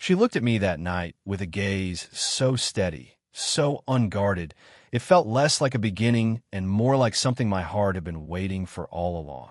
She looked at me that night with a gaze so steady, so unguarded, it felt less like a beginning and more like something my heart had been waiting for all along.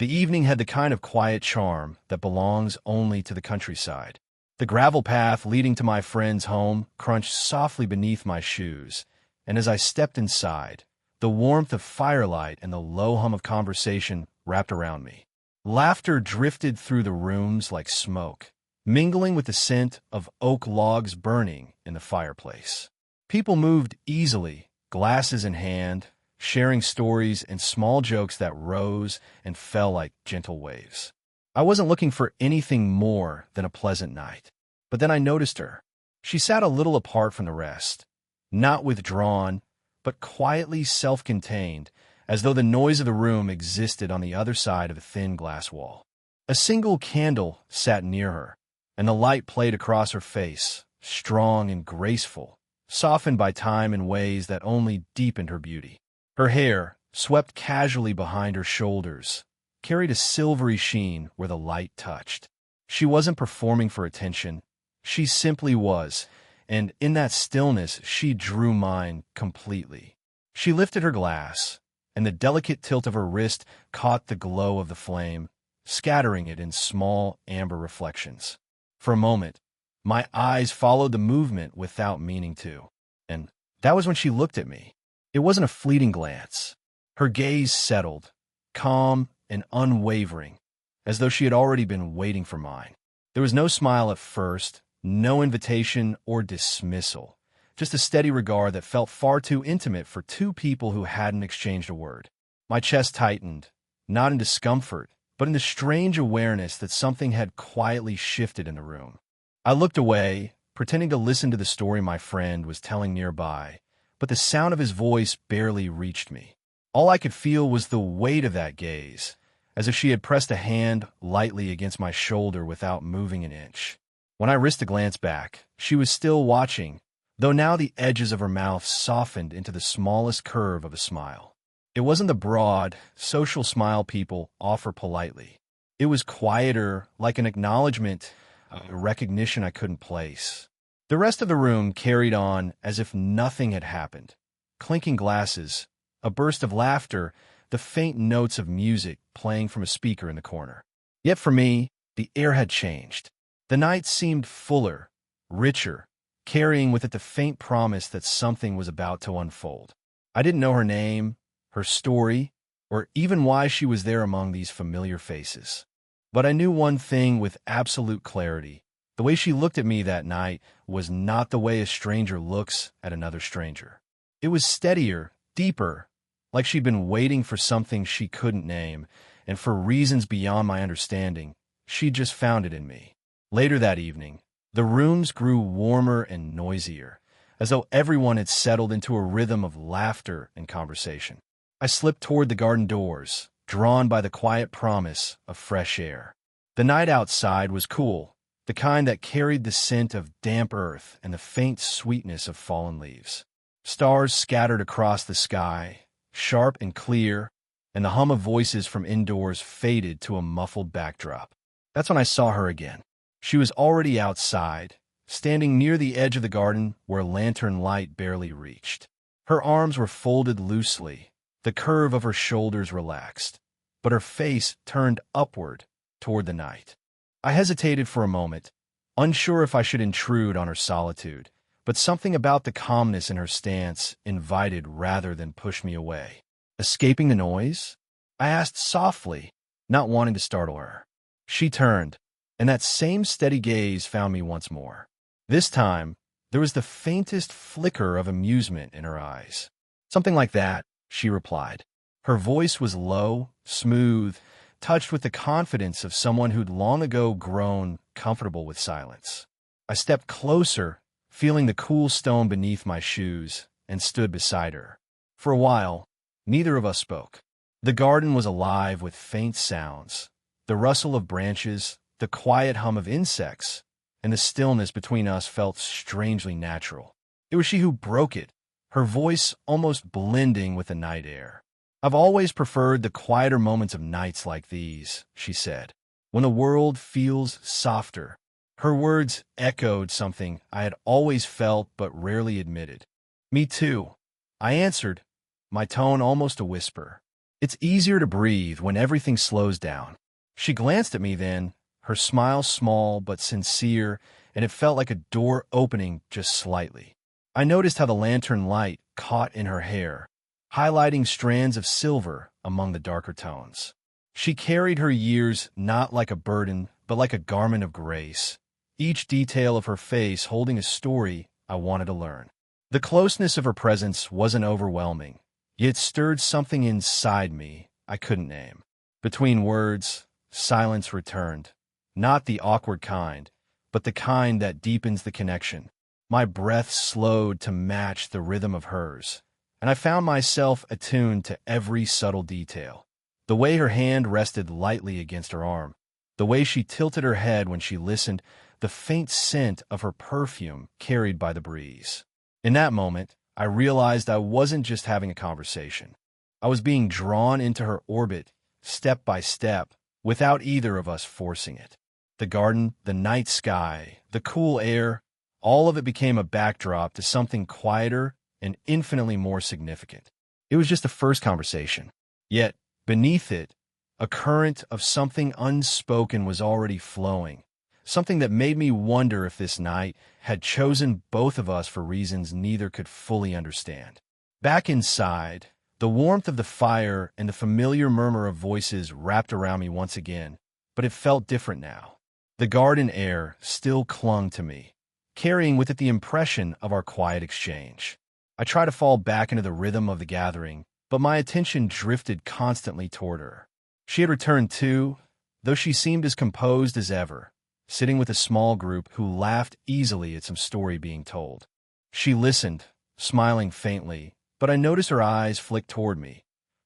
The evening had the kind of quiet charm that belongs only to the countryside. The gravel path leading to my friend's home crunched softly beneath my shoes, and as I stepped inside, the warmth of firelight and the low hum of conversation wrapped around me. Laughter drifted through the rooms like smoke, mingling with the scent of oak logs burning in the fireplace. People moved easily, glasses in hand, sharing stories and small jokes that rose and fell like gentle waves. I wasn't looking for anything more than a pleasant night. But then I noticed her. She sat a little apart from the rest, not withdrawn, but quietly self-contained, as though the noise of the room existed on the other side of a thin glass wall. A single candle sat near her, and the light played across her face, strong and graceful, softened by time in ways that only deepened her beauty. Her hair, swept casually behind her shoulders, carried a silvery sheen where the light touched. She wasn't performing for attention. She simply was, and in that stillness she drew mine completely. She lifted her glass, and the delicate tilt of her wrist caught the glow of the flame, scattering it in small amber reflections. For a moment, my eyes followed the movement without meaning to, and that was when she looked at me. It wasn't a fleeting glance. Her gaze settled, calm and unwavering, as though she had already been waiting for mine. There was no smile at first, no invitation or dismissal, just a steady regard that felt far too intimate for two people who hadn't exchanged a word. My chest tightened, not in discomfort, but in the strange awareness that something had quietly shifted in the room. I looked away, pretending to listen to the story my friend was telling nearby, but the sound of his voice barely reached me. All I could feel was the weight of that gaze, as if she had pressed a hand lightly against my shoulder without moving an inch. When I risked a glance back, she was still watching, though now the edges of her mouth softened into the smallest curve of a smile. It wasn't the broad, social smile people offer politely. It was quieter, like an acknowledgement, a recognition I couldn't place. The rest of the room carried on as if nothing had happened. Clinking glasses, a burst of laughter, the faint notes of music playing from a speaker in the corner. Yet for me, the air had changed. The night seemed fuller, richer, carrying with it the faint promise that something was about to unfold. I didn't know her name, her story, or even why she was there among these familiar faces. But I knew one thing with absolute clarity. The way she looked at me that night was not the way a stranger looks at another stranger. It was steadier, deeper, like she'd been waiting for something she couldn't name, and for reasons beyond my understanding, she'd just found it in me. Later that evening, the rooms grew warmer and noisier, as though everyone had settled into a rhythm of laughter and conversation. I slipped toward the garden doors, drawn by the quiet promise of fresh air. The night outside was cool, the kind that carried the scent of damp earth and the faint sweetness of fallen leaves. Stars scattered across the sky, sharp and clear, and the hum of voices from indoors faded to a muffled backdrop. That's when I saw her again. She was already outside, standing near the edge of the garden where lantern light barely reached. Her arms were folded loosely, the curve of her shoulders relaxed, but her face turned upward toward the night. I hesitated for a moment, unsure if I should intrude on her solitude, but something about the calmness in her stance invited rather than pushed me away. Escaping the noise? I asked softly, not wanting to startle her. She turned, and that same steady gaze found me once more. This time, there was the faintest flicker of amusement in her eyes. Something like that, she replied. Her voice was low, smooth, touched with the confidence of someone who'd long ago grown comfortable with silence. I stepped closer, feeling the cool stone beneath my shoes, and stood beside her. For a while, neither of us spoke. The garden was alive with faint sounds, the rustle of branches, the quiet hum of insects, and the stillness between us felt strangely natural. It was she who broke it, her voice almost blending with the night air. "I've always preferred the quieter moments of nights like these," she said, "when the world feels softer, Her words echoed something I had always felt but rarely admitted. Me too, I answered, my tone almost a whisper. It's easier to breathe when everything slows down. She glanced at me then, her smile small but sincere, and it felt like a door opening just slightly. I noticed how the lantern light caught in her hair, highlighting strands of silver among the darker tones. She carried her years not like a burden, but like a garment of grace, each detail of her face holding a story I wanted to learn. The closeness of her presence wasn't overwhelming, yet stirred something inside me I couldn't name. Between words, silence returned, not the awkward kind, but the kind that deepens the connection. My breath slowed to match the rhythm of hers, and I found myself attuned to every subtle detail. The way her hand rested lightly against her arm, the way she tilted her head when she listened, the faint scent of her perfume carried by the breeze. In that moment, I realized I wasn't just having a conversation. I was being drawn into her orbit, step by step, without either of us forcing it. The garden, the night sky, the cool air, all of it became a backdrop to something quieter and infinitely more significant. It was just a first conversation. Yet, beneath it, a current of something unspoken was already flowing, something that made me wonder if this night had chosen both of us for reasons neither could fully understand. Back inside, the warmth of the fire and the familiar murmur of voices wrapped around me once again, but it felt different now. The garden air still clung to me, carrying with it the impression of our quiet exchange. I tried to fall back into the rhythm of the gathering, but my attention drifted constantly toward her. She had returned too, though she seemed as composed as ever, sitting with a small group who laughed easily at some story being told. She listened, smiling faintly, but I noticed her eyes flick toward me,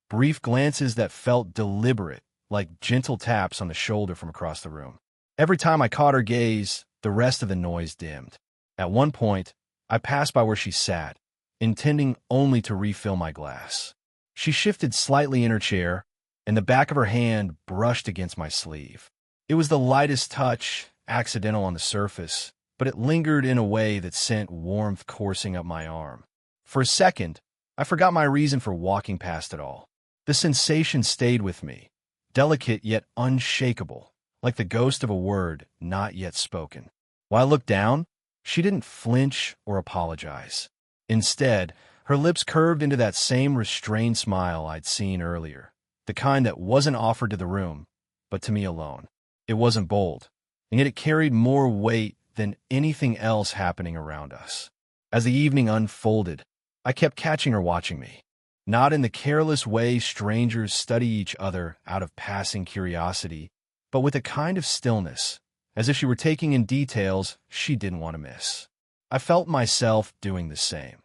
brief glances that felt deliberate, like gentle taps on the shoulder from across the room. Every time I caught her gaze, the rest of the noise dimmed. At one point, I passed by where she sat, intending only to refill my glass. She shifted slightly in her chair, and the back of her hand brushed against my sleeve. It was the lightest touch, accidental on the surface, but it lingered in a way that sent warmth coursing up my arm. For a second, I forgot my reason for walking past it all. The sensation stayed with me, delicate yet unshakable, like the ghost of a word not yet spoken. While I looked down, she didn't flinch or apologize. Instead, her lips curved into that same restrained smile I'd seen earlier, the kind that wasn't offered to the room, but to me alone. It wasn't bold, and yet it carried more weight than anything else happening around us. As the evening unfolded, I kept catching her watching me, not in the careless way strangers study each other out of passing curiosity, but with a kind of stillness, as if she were taking in details she didn't want to miss. I felt myself doing the same.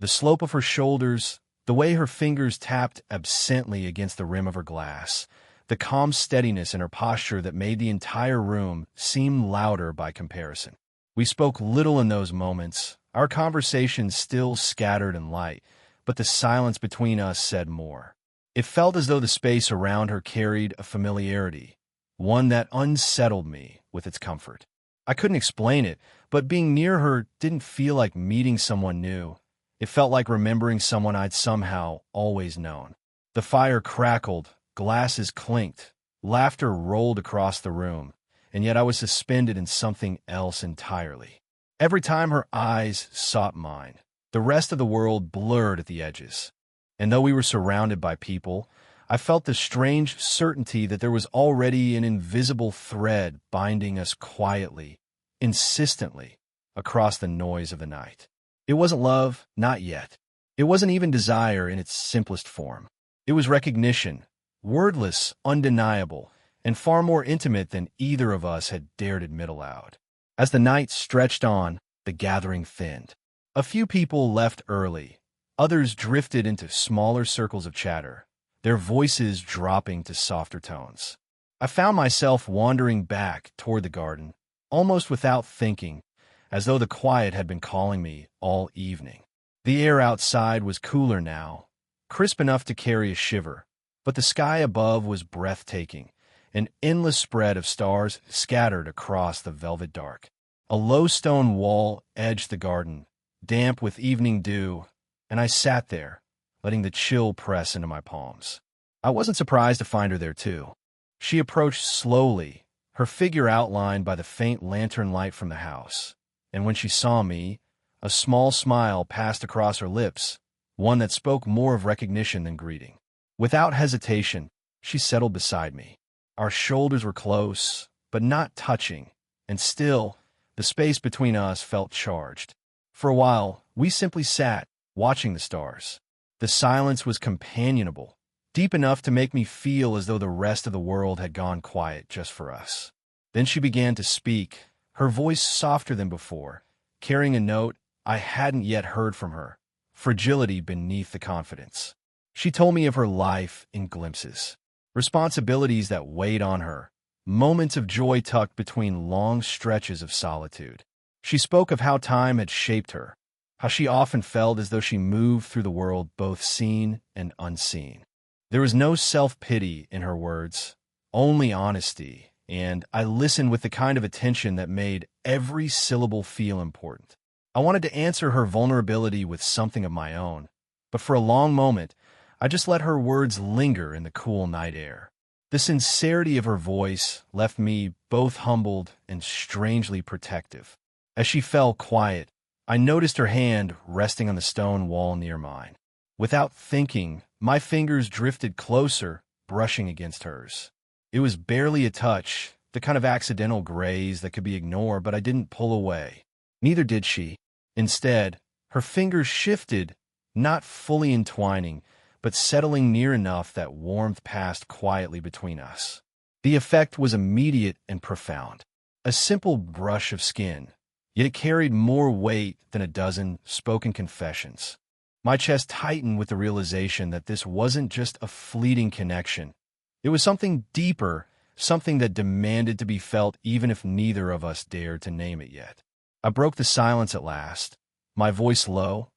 The slope of her shoulders, the way her fingers tapped absently against the rim of her glass, the calm steadiness in her posture that made the entire room seem louder by comparison. We spoke little in those moments, our conversation still scattered and light, but the silence between us said more. It felt as though the space around her carried a familiarity, one that unsettled me with its comfort. I couldn't explain it, but being near her didn't feel like meeting someone new. It felt like remembering someone I'd somehow always known. The fire crackled, glasses clinked, laughter rolled across the room, and yet I was suspended in something else entirely. Every time her eyes sought mine, the rest of the world blurred at the edges. And though we were surrounded by people, I felt the strange certainty that there was already an invisible thread binding us quietly, insistently, across the noise of the night. It wasn't love, not yet. It wasn't even desire in its simplest form. It was recognition, wordless, undeniable, and far more intimate than either of us had dared admit aloud. As the night stretched on, the gathering thinned. A few people left early. Others drifted into smaller circles of chatter, their voices dropping to softer tones. I found myself wandering back toward the garden, almost without thinking, as though the quiet had been calling me all evening. The air outside was cooler now, crisp enough to carry a shiver, but the sky above was breathtaking, an endless spread of stars scattered across the velvet dark. A low stone wall edged the garden, damp with evening dew, and I sat there, letting the chill press into my palms. I wasn't surprised to find her there, too. She approached slowly, her figure outlined by the faint lantern light from the house, and when she saw me, a small smile passed across her lips, one that spoke more of recognition than greeting. Without hesitation, she settled beside me. Our shoulders were close, but not touching, and still, the space between us felt charged. For a while, we simply sat, watching the stars. The silence was companionable, deep enough to make me feel as though the rest of the world had gone quiet just for us. Then she began to speak, her voice softer than before, carrying a note I hadn't yet heard from her, fragility beneath the confidence. She told me of her life in glimpses, responsibilities that weighed on her, moments of joy tucked between long stretches of solitude. She spoke of how time had shaped her, how she often felt as though she moved through the world both seen and unseen. There was no self-pity in her words, only honesty, and I listened with the kind of attention that made every syllable feel important. I wanted to answer her vulnerability with something of my own, but for a long moment, I just let her words linger in the cool night air. The sincerity of her voice left me both humbled and strangely protective. As she fell quiet, I noticed her hand resting on the stone wall near mine. Without thinking, my fingers drifted closer, brushing against hers. It was barely a touch, the kind of accidental graze that could be ignored, but I didn't pull away. Neither did she. Instead, her fingers shifted, not fully entwining, but settling near enough that warmth passed quietly between us. The effect was immediate and profound. A simple brush of skin, yet it carried more weight than a dozen spoken confessions. My chest tightened with the realization that this wasn't just a fleeting connection. It was something deeper, something that demanded to be felt even if neither of us dared to name it yet. I broke the silence at last, my voice low,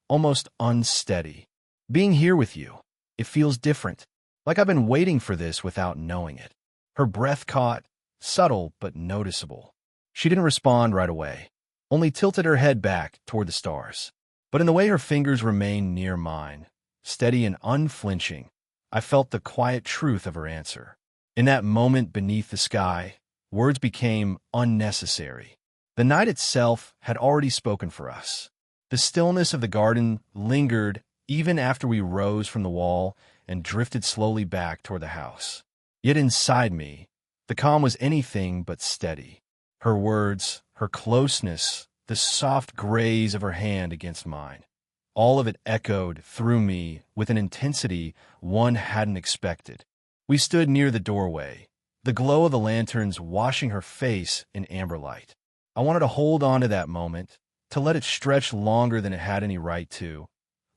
almost unsteady. Being here with you, it feels different, like I've been waiting for this without knowing it. Her breath caught, subtle but noticeable. She didn't respond right away, only tilted her head back toward the stars. But in the way her fingers remained near mine, steady and unflinching, I felt the quiet truth of her answer. In that moment beneath the sky, words became unnecessary. The night itself had already spoken for us. The stillness of the garden lingered even after we rose from the wall and drifted slowly back toward the house. Yet inside me, the calm was anything but steady. Her words, her closeness, the soft graze of her hand against mine, all of it echoed through me with an intensity one hadn't expected. We stood near the doorway, the glow of the lanterns washing her face in amber light. I wanted to hold on to that moment, to let it stretch longer than it had any right to,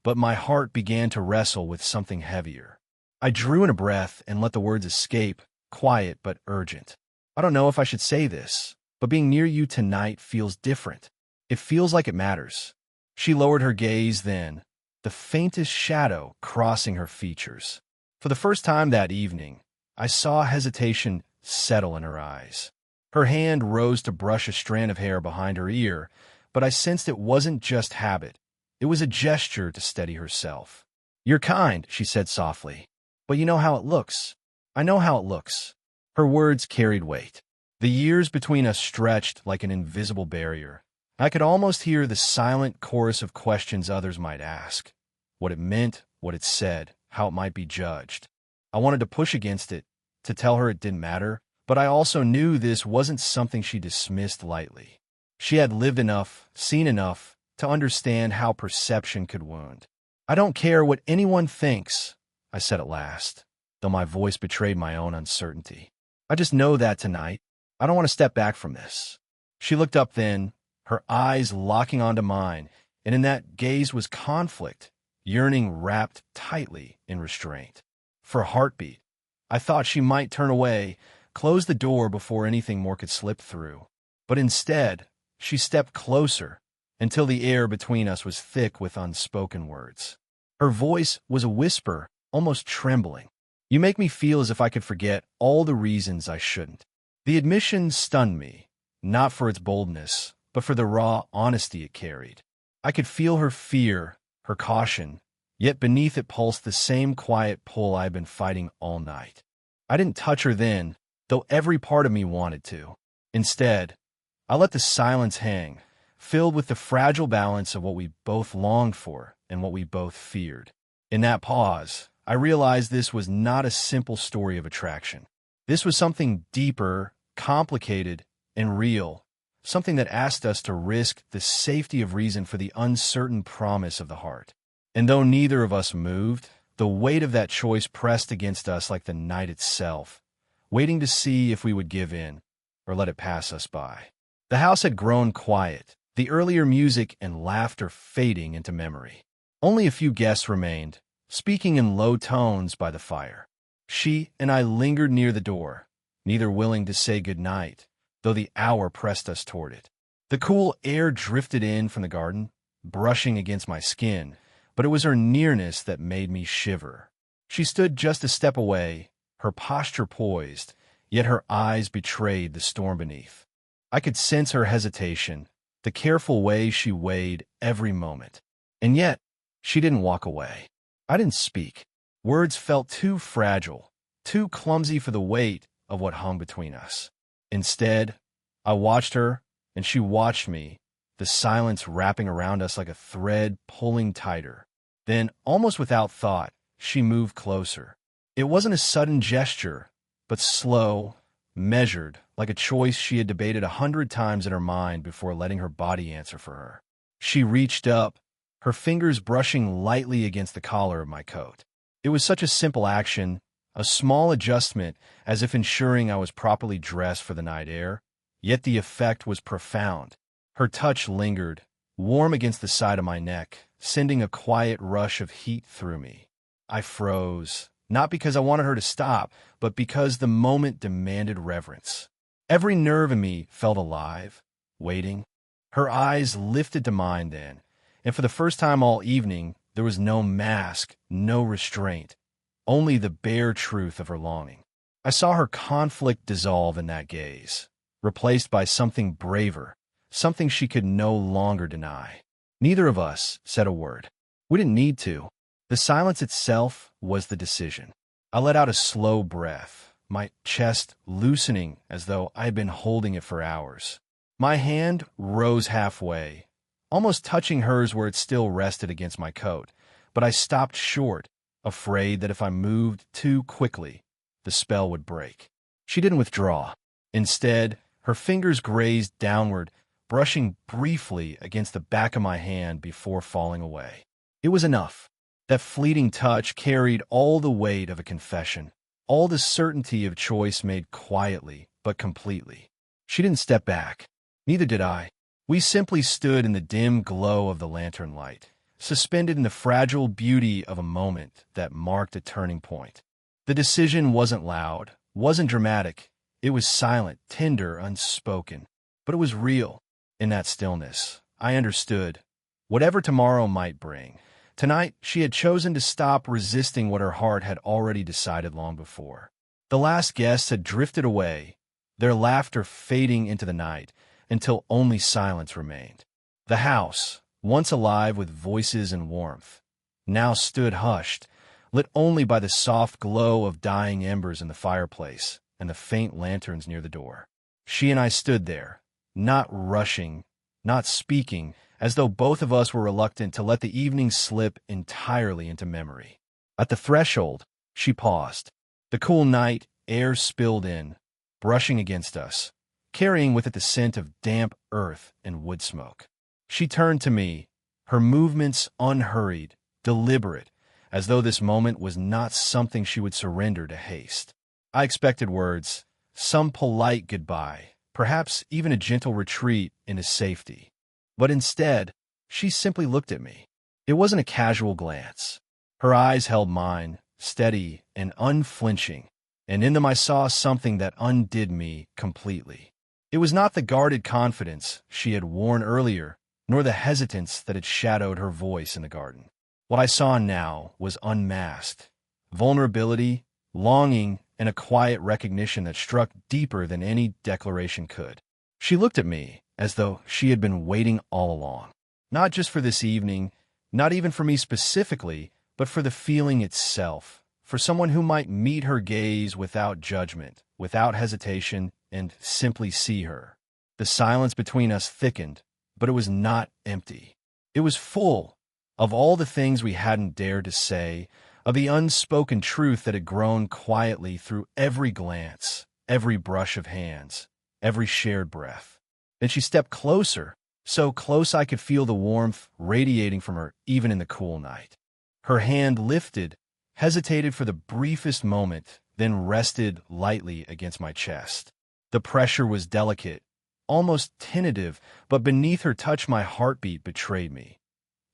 but my heart began to wrestle with something heavier. I drew in a breath and let the words escape, quiet but urgent. I don't know if I should say this, but being near you tonight feels different. It feels like it matters. She lowered her gaze then, the faintest shadow crossing her features. For the first time that evening, I saw hesitation settle in her eyes. Her hand rose to brush a strand of hair behind her ear, but I sensed it wasn't just habit. It was a gesture to steady herself. "You're kind," she said softly, "but you know how it looks." "I know how it looks." Her words carried weight. The years between us stretched like an invisible barrier. I could almost hear the silent chorus of questions others might ask. What it meant, what it said, how it might be judged. I wanted to push against it, to tell her it didn't matter, but I also knew this wasn't something she dismissed lightly. She had lived enough, seen enough, to understand how perception could wound. "I don't care what anyone thinks," I said at last, though my voice betrayed my own uncertainty. "I just know that tonight. I don't want to step back from this." She looked up then, her eyes locking onto mine, and in that gaze was conflict, yearning wrapped tightly in restraint. For a heartbeat, I thought she might turn away, close the door before anything more could slip through. But instead, she stepped closer, until the air between us was thick with unspoken words. Her voice was a whisper, almost trembling. You make me feel as if I could forget all the reasons I shouldn't." The admission stunned me, not for its boldness, but for the raw honesty it carried. I could feel her fear, her caution, yet beneath it pulsed the same quiet pull I had been fighting all night. I didn't touch her then, though every part of me wanted to. Instead, I let the silence hang, filled with the fragile balance of what we both longed for and what we both feared. In that pause, I realized this was not a simple story of attraction. This was something deeper, complicated, and real, something that asked us to risk the safety of reason for the uncertain promise of the heart. And though neither of us moved, the weight of that choice pressed against us like the night itself, waiting to see if we would give in or let it pass us by. The house had grown quiet, the earlier music and laughter fading into memory. Only a few guests remained, speaking in low tones by the fire. She and I lingered near the door, neither willing to say good night, though the hour pressed us toward it. The cool air drifted in from the garden, brushing against my skin, but it was her nearness that made me shiver. She stood just a step away, her posture poised, yet her eyes betrayed the storm beneath. I could sense her hesitation, the careful way she weighed every moment. And yet, she didn't walk away. I didn't speak. Words felt too fragile, too clumsy for the weight of what hung between us. Instead, I watched her, and she watched me, the silence wrapping around us like a thread pulling tighter. Then, almost without thought, she moved closer. It wasn't a sudden gesture, but slow, measured, like a choice she had debated 100 times in her mind before letting her body answer for her. She reached up, her fingers brushing lightly against the collar of my coat. It was such a simple action, a small adjustment, as if ensuring I was properly dressed for the night air, yet the effect was profound. Her touch lingered, warm against the side of my neck, sending a quiet rush of heat through me. I froze, not because I wanted her to stop, but because the moment demanded reverence. Every nerve in me felt alive, waiting. Her eyes lifted to mine then, and for the first time all evening, there was no mask, no restraint, only the bare truth of her longing. I saw her conflict dissolve in that gaze, replaced by something braver, something she could no longer deny. Neither of us said a word. We didn't need to. The silence itself was the decision. I let out a slow breath, my chest loosening as though I had been holding it for hours. My hand rose halfway, almost touching hers where it still rested against my coat, but I stopped short, afraid that if I moved too quickly, the spell would break. She didn't withdraw. Instead, her fingers grazed downward, brushing briefly against the back of my hand before falling away. It was enough. That fleeting touch carried all the weight of a confession, all the certainty of choice made quietly but completely. She didn't step back. Neither did I. We simply stood in the dim glow of the lantern light, suspended in the fragile beauty of a moment that marked a turning point. The decision wasn't loud, wasn't dramatic. It was silent, tender, unspoken. But it was real. In that stillness, I understood. Whatever tomorrow might bring, tonight she had chosen to stop resisting what her heart had already decided long before. The last guests had drifted away, their laughter fading into the night, until only silence remained. The house, once alive with voices and warmth, now stood hushed, lit only by the soft glow of dying embers in the fireplace and the faint lanterns near the door. She and I stood there, not rushing, not speaking, as though both of us were reluctant to let the evening slip entirely into memory. At the threshold, she paused. The cool night air spilled in, brushing against us, carrying with it the scent of damp earth and wood smoke. She turned to me, her movements unhurried, deliberate, as though this moment was not something she would surrender to haste. I expected words, some polite goodbye, perhaps even a gentle retreat into safety. But instead, she simply looked at me. It wasn't a casual glance. Her eyes held mine, steady and unflinching, and in them I saw something that undid me completely. It was not the guarded confidence she had worn earlier, nor the hesitance that had shadowed her voice in the garden. What I saw now was unmasked, vulnerability, longing, and a quiet recognition that struck deeper than any declaration could. She looked at me as though she had been waiting all along. Not just for this evening, not even for me specifically, but for the feeling itself, for someone who might meet her gaze without judgment, without hesitation, and simply see her. The silence between us thickened, but it was not empty. It was full of all the things we hadn't dared to say, of the unspoken truth that had grown quietly through every glance, every brush of hands, every shared breath. Then she stepped closer, so close I could feel the warmth radiating from her even in the cool night. Her hand lifted, hesitated for the briefest moment, then rested lightly against my chest. The pressure was delicate, almost tentative, but beneath her touch my heartbeat betrayed me.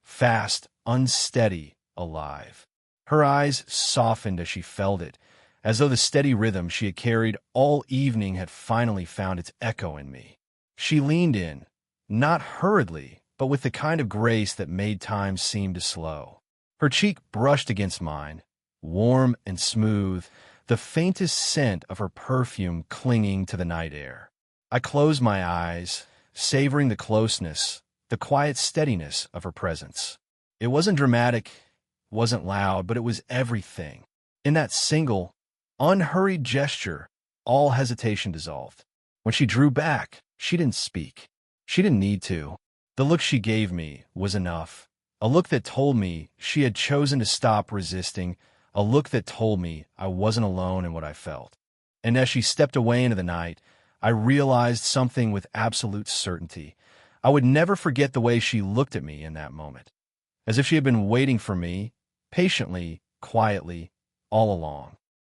Fast, unsteady, alive. Her eyes softened as she felt it, as though the steady rhythm she had carried all evening had finally found its echo in me. She leaned in, not hurriedly, but with the kind of grace that made time seem to slow. Her cheek brushed against mine, warm and smooth, the faintest scent of her perfume clinging to the night air. I closed my eyes, savoring the closeness, the quiet steadiness of her presence. It wasn't dramatic, wasn't loud, but it was everything. In that single, unhurried gesture, all hesitation dissolved. When she drew back, she didn't speak. She didn't need to. The look she gave me was enough. A look that told me she had chosen to stop resisting, a look that told me I wasn't alone in what I felt. And as she stepped away into the night, I realized something with absolute certainty. I would never forget the way she looked at me in that moment, as if she had been waiting for me, patiently, quietly, all along.